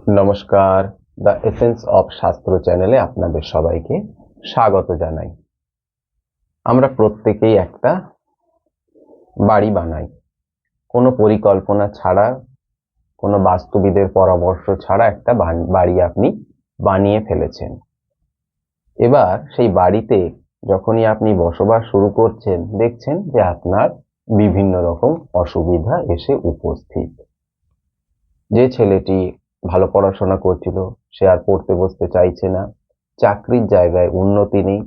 নমস্কার, the essence of শাস্ত্র চ্যানেলে আপনাদের সবাইকে স্বাগত জানাই। আমরা প্রত্যেকেই একটা বাড়ি বানাই, কোনো পরিকল্পনা ছাড়া, কোনো বাস্তুবিদের পরামর্শ ছাড়া একটা বাড়ি আপনি বানিয়ে ফেলেছেন। এবার সেই বাড়িতে যখনই আপনি বসবাস শুরু করছেন, দেখছেন যে আপনার বিভিন্ন রকম অসুবিধা এসে উপস্থিত। যে ছেলেটি ভালো পড়াশোনা করছিল সে আর পড়তে বসতে চাইছে না, চাকরির জায়গায় উন্নতি নেই,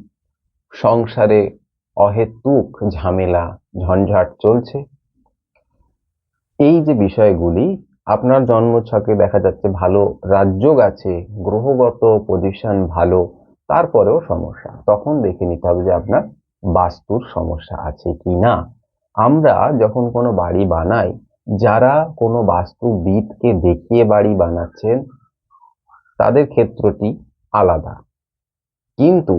সংসারে অহেতুক ঝামেলা ঝঞ্ঝাট চলছে। এই যে বিষয়গুলি আপনার জন্মছকে দেখা যাচ্ছে, ভালো রাজযোগ আছে, গ্রহগত পজিশন ভালো, তারপরেও সমস্যা, তখন দেখে নিতে হবে যে আপনার বাস্তুর সমস্যা আছে কি না। আমরা যখন কোনো বাড়ি বানাই, যারা কোনো বাস্তুবিদকে দেখিয়ে বাড়ি বানাচ্ছেন তাদের ক্ষেত্রটি আলাদা, কিন্তু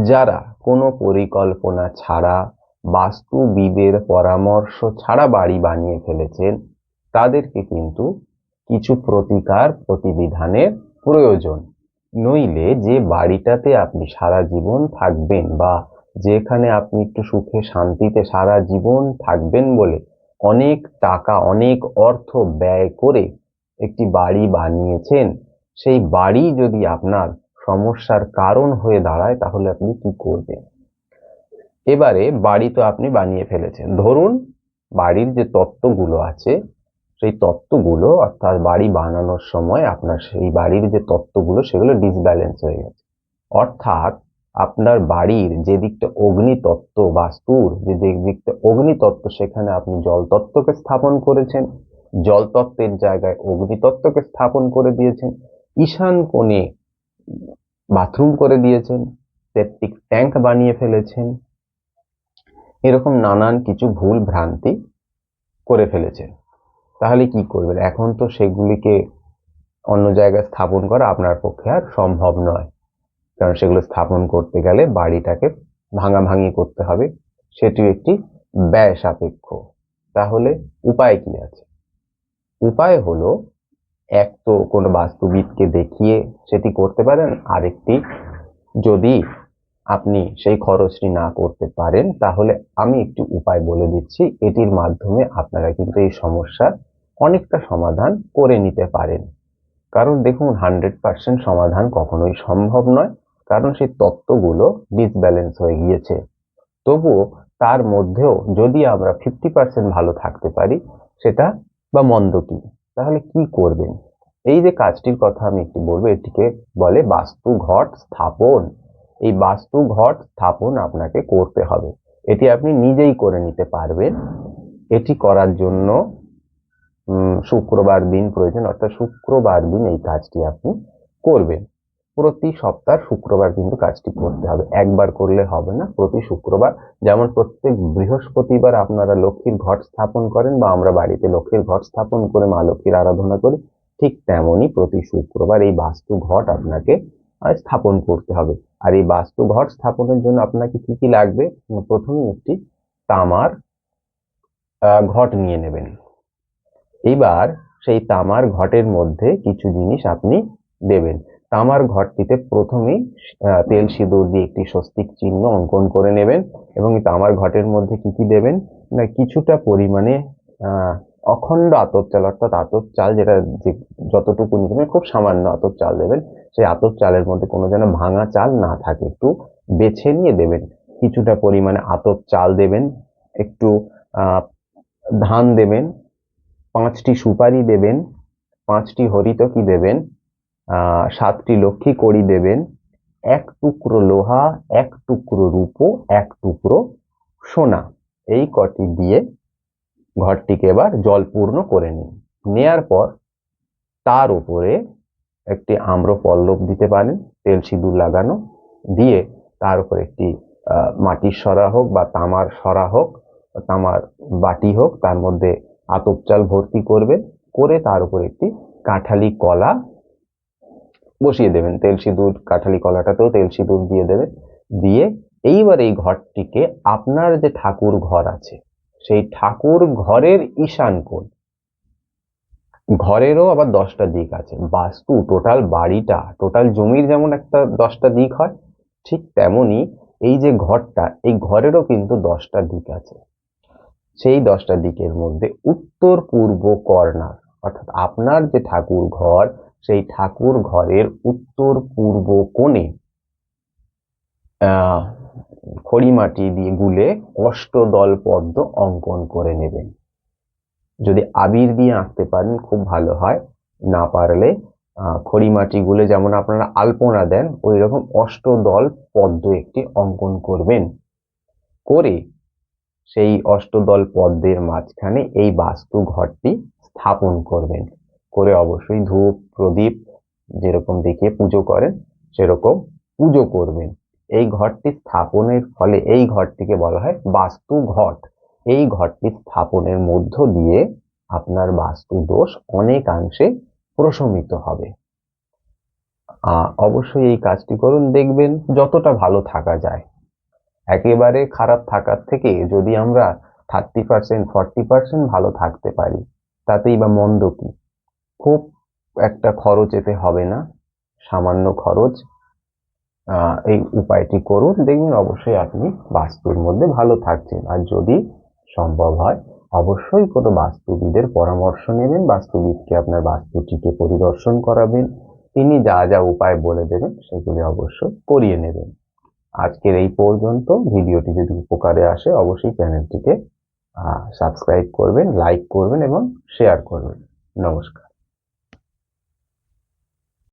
যারা কোনো পরিকল্পনা ছাড়া, বাস্তুবিদের পরামর্শ ছাড়া বাড়ি বানিয়ে ফেলেছেন, তাদেরকে কিন্তু কিছু প্রতিকার প্রতিবিধানের প্রয়োজন। নইলে যে বাড়িটাতে আপনি সারা জীবন থাকবেন, বা যেখানে আপনি একটু সুখে শান্তিতে সারা জীবন থাকবেন বলে অনেক টাকা অনেক অর্থ ব্যয় করে একটি বাড়ি বানিয়েছেন, সেই বাড়ি যদি আপনার সমস্যার কারণ হয়ে দাঁড়ায়, তাহলে আপনি কি করবেন? এবারে বাড়ি তো আপনি বানিয়ে ফেলেছেন, ধরুন বাড়ির যে তত্ত্বগুলো আছে, সেই তত্ত্বগুলো, অর্থাৎ বাড়ি বানানোর সময় আপনার সেই বাড়ির যে তত্ত্বগুলো সেগুলো ডিসব্যালেন্স হয়ে গেছে। অর্থাৎ আপনার বাড়ির যে দিকটা অগ্নিতত্ত্ব, বাস্তুর যে দিকটা অগ্নিতত্ত্ব, সেখানে আপনি জল তত্ত্বকে স্থাপন করেছেন, জল তত্ত্বের জায়গায় অগ্নিতত্ত্বকে স্থাপন করে দিয়েছেন, ঈশান কোণে বাথরুম করে দিয়েছেন, সেপটিক ট্যাঙ্ক বানিয়ে ফেলেছেন, এরকম নানান কিছু ভুল ভ্রান্তি করে ফেলেছেন। তাহলে কি করবেন? এখন তো সেগুলিকে অন্য জায়গায় স্থাপন করা আপনার পক্ষে আর সম্ভব নয়, কারণ সেগুলো স্থাপন করতে গেলে বাড়িটাকে ভাঙাভাঙি করতে হবে, সেটিও একটি ব্যয় সাপেক্ষ। তাহলে উপায় কি আছে? উপায় হলো, এক তো কোনো বাস্তুবিদকে দেখিয়ে সেটি করতে পারেন, আরেকটি, যদি আপনি সেই খরচটি না করতে পারেন, তাহলে আমি একটি উপায় বলে দিচ্ছি, এটির মাধ্যমে আপনারা কিন্তু এই সমস্যার অনেকটা সমাধান করে নিতে পারেন। কারণ দেখুন, 100% সমাধান কখনোই সম্ভব নয়, কারণ সেই তত্ত্বগুলো ডিসব্যালেন্স হয়ে গিয়েছে। তবুও তার মধ্যেও যদি আমরা 50% ভালো থাকতে পারি, সেটা বা মন্দ কি? তাহলে কি করবেন? এই যে কাজটির কথা আমি একটু বলবো, এটিকে বলে বাস্তু ঘট স্থাপন। এই বাস্তু ঘট স্থাপন আপনাকে করতে হবে, এটি আপনি নিজেই করে নিতে পারবেন। এটি করার জন্য শুক্রবার দিন প্রয়োজন, অর্থাৎ শুক্রবার দিন এই কাজটি আপনি করবেন। প্রতি সপ্তাহ শুক্রবার কিন্তু কাজটি করতে হবে, একবার করলে হবে না, প্রতি শুক্রবার। যেমন প্রত্যেক বৃহস্পতিবার আপনারা লক্ষ্মীর ঘট স্থাপন করেন, বা আমরা বাড়িতে লক্ষ্মীর ঘট স্থাপন করে মা লক্ষ্মীর আরাধনা করি, ঠিক তেমনই প্রতি শুক্রবার এই বাস্তু ঘট আপনাকে স্থাপন করতে হবে। আর এই বাস্তু ঘট স্থাপনের জন্য আপনাকে কি কি লাগবে? প্রথমে একটি তামার ঘট নিয়ে নেবেন। এবার সেই তামার ঘটের মধ্যে কিছু জিনিস আপনি দেবেন। তামার ঘটটিতে প্রথমেই তেল সিঁদুর দিয়ে একটি স্বস্তিক চিহ্ন অঙ্কন করে নেবেন, এবং এই তামার ঘটের মধ্যে কি কি দেবেন না, কিছুটা পরিমাণে অখণ্ড আতপ চাল, অর্থাৎ আতপ চাল, যেটা যতটুকু নেবেন খুব সামান্য আতপ চাল দেবেন। সেই আতপ চালের মধ্যে কোনো যেন ভাঙা চাল না থাকে, একটু বেছে নিয়ে দেবেন। কিছুটা পরিমাণে আতপ চাল দেবেন, একটু ধান দেবেন, 5টি সুপারি দেবেন, 5টি হরিতকি দেবেন, 7টি লক্ষ্মী কড়ি দেবেন, 1 টুকরো লোহা, 1 টুকরো রূপো, 1 টুকরো সোনা। এই কটি দিয়ে ঘরটিকে এবার জলপূর্ণ করে নিন। নেয়ার পর তার উপরে একটি আম্রপল্লব দিতে পারেন, তেল সিঁদুর লাগানো, দিয়ে তার উপর একটি মাটির সরা হোক বা তামার সরা হোক, তামার বাটি হোক, তার মধ্যে আতপ চাল ভর্তি করবেন, করে তার উপর একটি কাঁঠালি কলা বসিয়ে দেবেন। তেল সিঁদুর, কাঁঠালি কলাটাতেও তেল সিঁদুর দিয়ে দেবেন। দিয়ে এইবার এই ঘরটিকে আপনার যে ঠাকুর ঘর আছে, সেই ঠাকুর ঘরের ঈশান কোণ, ঘরেরও আবার 10টা দিক আছে। বাস্তু টোটাল বাড়িটা, টোটাল জমির যেমন একটা 10টা দিক হয়, ঠিক তেমনি এই যে ঘরটা, এই ঘরেরও কিন্তু 10টা দিক আছে। সেই 10টা দিকের মধ্যে উত্তর পূর্ব কর্নার, অর্থাৎ আপনার যে ঠাকুর ঘর, সেই ঠাকুর ঘরের উত্তর পূর্ব কোণে আহ খড়ি মাটি দিয়ে গুলে অষ্টদল পদ্ম অঙ্কন করে নেবেন। যদি আবির দিয়ে আঁকতে পারেন খুব ভালো হয়, না পারলে খড়ি মাটি গুলে যেমন আপনারা আলপনা দেন ওই রকম অষ্টদল পদ্ম একটি অঙ্কন করবেন। করে সেই অষ্টদল পদ্মের মাঝখানে এই বাস্তু ঘরটি স্থাপন করবেন। করে অবশ্যই ধূপ প্রদীপ যেরকম দেখিয়ে পুজো করেন সেরকম পুজো করবেন। এই ঘরটি স্থাপনের ফলে এই ঘরটিকে বলা হয় বাস্তু ঘট। এই ঘরটি স্থাপনের মধ্য দিয়ে আপনার বাস্তু দোষ অনেকাংশে প্রশমিত হবে। অবশ্যই এই কাজটি করুন, দেখবেন যতটা ভালো থাকা যায়। একেবারে খারাপ থাকার থেকে যদি আমরা 30% 40% ভালো থাকতে পারি, তাতেই বা মন্দ কি। খুব একটা খরচ এতে হবে না, সামান্য খরচ। এই উপায়টি করুন, দেখবেন অবশ্যই আপনি বাস্তুর মধ্যে ভালো থাকছেন। আর যদি সম্ভব হয় অবশ্যই কোনো বাস্তুবিদের পরামর্শ নেবেন, বাস্তুবিদকে আপনার বাস্তুটিকে পরিদর্শন করাবেন, তিনি যা যা উপায় বলে দেবেন সেগুলি অবশ্যই করিয়ে নেবেন। আজকের এই পর্যন্ত। ভিডিওটি যদি উপকারে আসে অবশ্যই চ্যানেলটিকে সাবস্ক্রাইব করবেন, লাইক করবেন এবং শেয়ার করবেন। নমস্কার।